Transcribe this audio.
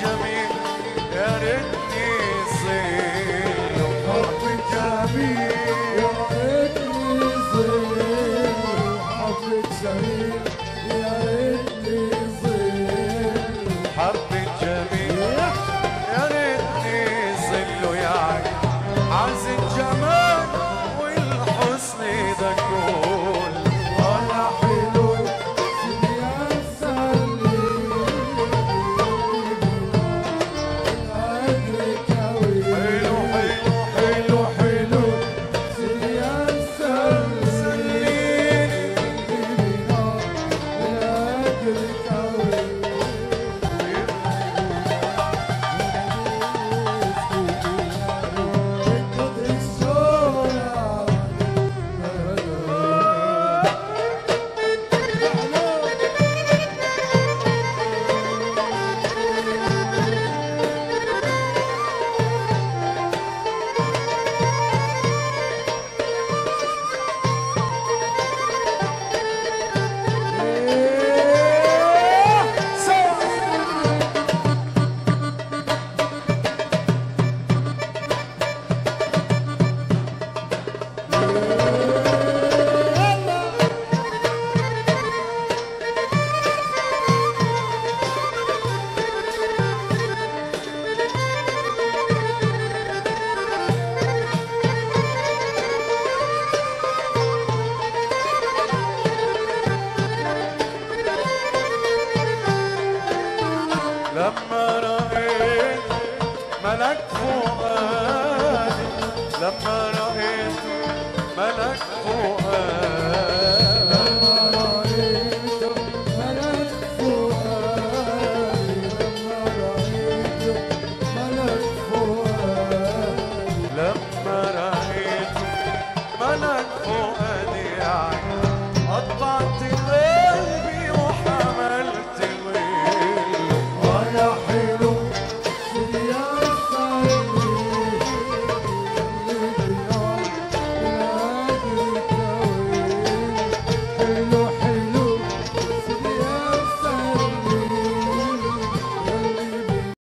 جميل يا ريتني صيله، حب جميل يا ريتني صير، حب جميل يا ريتني صير، حب جميل يا ريتني صيله يا عين عز الجمال والحسن ده كله. ولا حلو يا سلي أجرك حلو حلو حلو يا سلي أجرك لما رأيت ملك فؤادي، لما رأيت ملك فؤادي